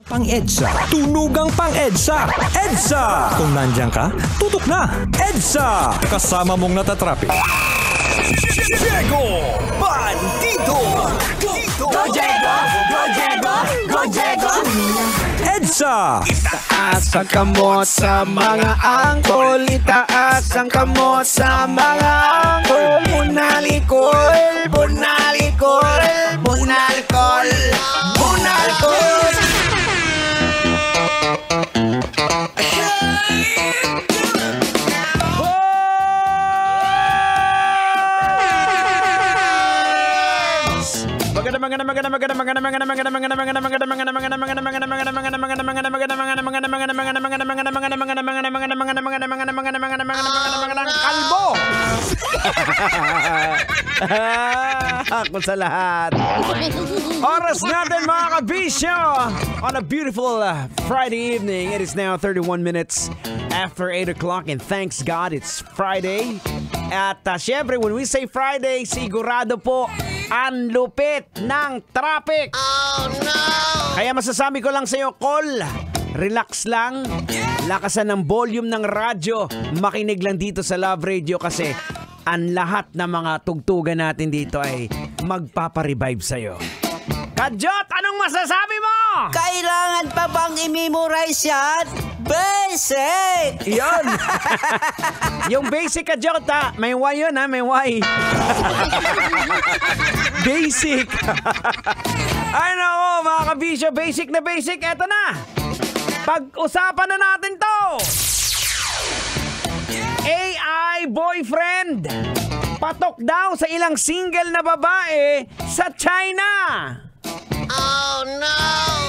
Pang-EDSA. Tunugang pang-EDSA. EDSA! Kung nandyan ka, tutok na. EDSA! Kasama mong natatrapik. Diego Bandito! Go Diego! Go Diego! Go Diego! EDSA! Itaas ang kamot sa mga angkol. Itaas ang kamot sa mga angkol. Bunalikol! Bunalikol! Bunalikol! Bunalikol! Kalbo! Ako sa lahat. Oras natin mga kabisyo on a beautiful Friday evening. It is now 31 minutes after 8 o'clock and thanks God it's Friday. At syempre when we say Friday, sigurado po ang lupit ng traffic. Oh no! Kaya masasabi ko lang sa iyo, Col, relax lang, lakasan ng volume ng radyo, makinig lang dito sa Love Radio kasi ang lahat ng mga tugtugan natin dito ay magpaparevive sa'yo. Kadyot, anong masasabi mo? Kailangan pa bang i-memorize yan? Basic! Yun! Yung basic, Kadyot, ha? May Y yun, ha? May Y. Basic! Ay, nako, mga kabisyo, basic na basic. Eto na! Pag-usapan na natin to! AI boyfriend! Patok daw sa ilang single na babae sa China! Oh no!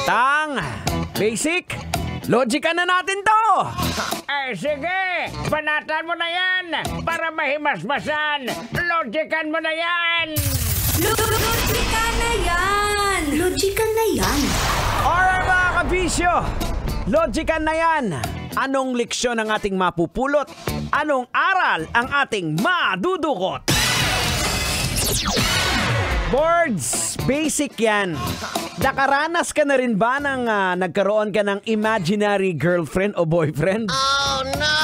Tang! Basic! Logican na natin to! Ay, sige! Banatan mo na yan! Para mahimasmasan! Logican mo na yan! Logican na yan! Logican na yan! Alright mga kabisyo! Logican na yan! Anong leksyon ang ating mapupulot? Anong aral ang ating madudukot? Boards, basic yan. Nakaranas ka na rin ba ng nagkaroon ka ng imaginary girlfriend o boyfriend? Oh no!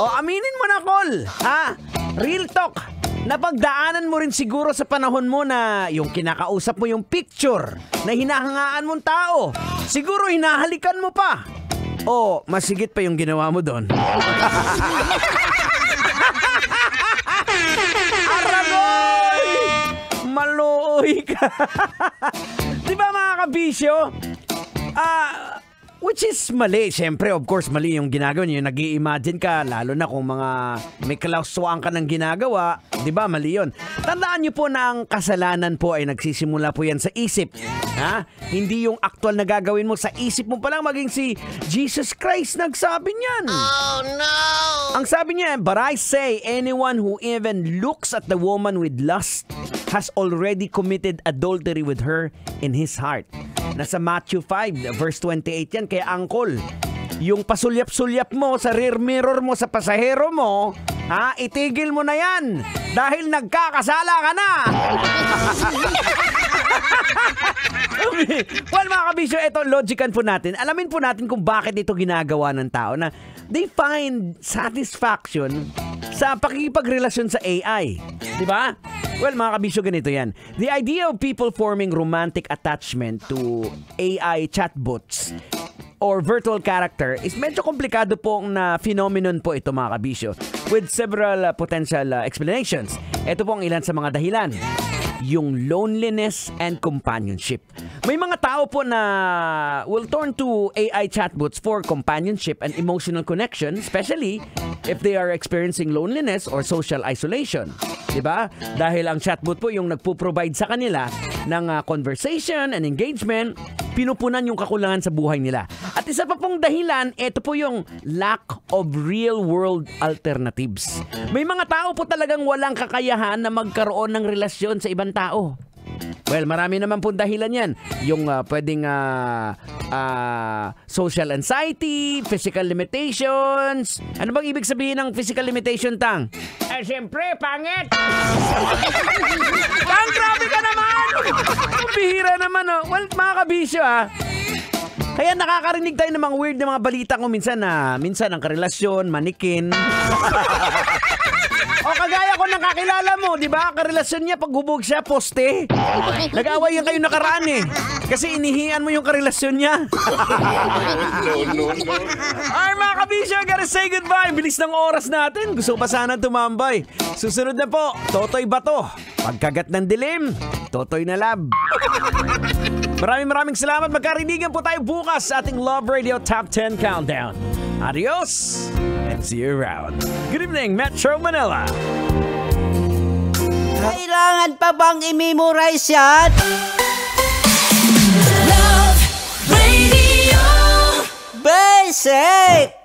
O aminin mo na, Col. Ha? Real talk. Napagdaanan mo rin siguro sa panahon mo na yung kinakausap mo yung picture na hinahangaan mong tao. Siguro hinahalikan mo pa. O masigit pa yung ginawa mo doon. Aragoy! Maluoy ka. Di ba mga kabisyo? Which is mali. Siyempre, of course, mali yung ginagawa niyo. Nag-i-imagine ka, lalo na kung mga may kalaswaan ka ng ginagawa. Di ba? Mali yun. Tandaan niyo po na ang kasalanan po ay nagsisimula po yan sa isip. Ha? Hindi yung actual na gagawin mo. Sa isip mo pa lang maging si Jesus Christ nagsabi niyan. Oh no! Ang sabi niya, but I say, anyone who even looks at the woman with lust has already committed adultery with her in his heart. Nasa Matthew 5, verse 28 yan. Kaya angkol, yung pasulyap-sulyap mo sa rear mirror mo sa pasahero mo, ha, itigil mo na yan. Dahil nagkakasala ka na. Well, mga kabisyo, ito, logican po natin. Alamin po natin kung bakit ito ginagawa ng tao na they find satisfaction sa pakikipagrelasyon sa AI. Di ba? Well, mga kabisyo, ganito yan. The idea of people forming romantic attachment to AI chatbots or virtual character is medyo komplikado pong na phenomenon po ito, mga kabisyo, with several potential explanations. Ito po ang ilan sa mga dahilan. Yung loneliness and companionship. May mga tao po na will turn to AI chatbots for companionship and emotional connection, especially if they are experiencing loneliness or social isolation. Diba? Dahil ang chatbot po yung nagpo-provide sa kanila ng conversation and engagement, pinupunan yung kakulangan sa buhay nila. At isa pa pong dahilan, ito po yung lack of real-world alternatives. May mga tao po talagang walang kakayahan na magkaroon ng relasyon sa ibang tao. Well, marami naman pong dahilan yan. Yung pwedeng social anxiety, physical limitations. Ano bang ibig sabihin ng physical limitation, Tang? Siyempre, pangit! Tang, grabe ka naman! Ang bihira naman, oh. Well, mga kabisyo, Kaya nakakarinig tayo ng mga weird na mga balita ko minsan ang karelasyon, manikin. O kagaya ko nang kakilala mo, di ba? Karelasyon niya, paghubog siya, poste. Nag-away yan kayo nakaraan eh. Kasi inihian mo yung karelasyon niya. Ay mga kabisyo, gotta say goodbye. Bilis ng oras natin. Gusto ko pa sana tumambay. Susunod na po, Totoy Bato. Pagkagat ng dilim, Totoy na lab. Maraming salamat. Magkarinigan po tayo bukas sa ating Love Radio Top 10 Countdown. Adios and see you around. Good evening, Metro Manila. Kailangan pa bang i-memorize yan? Love Radio. Basic!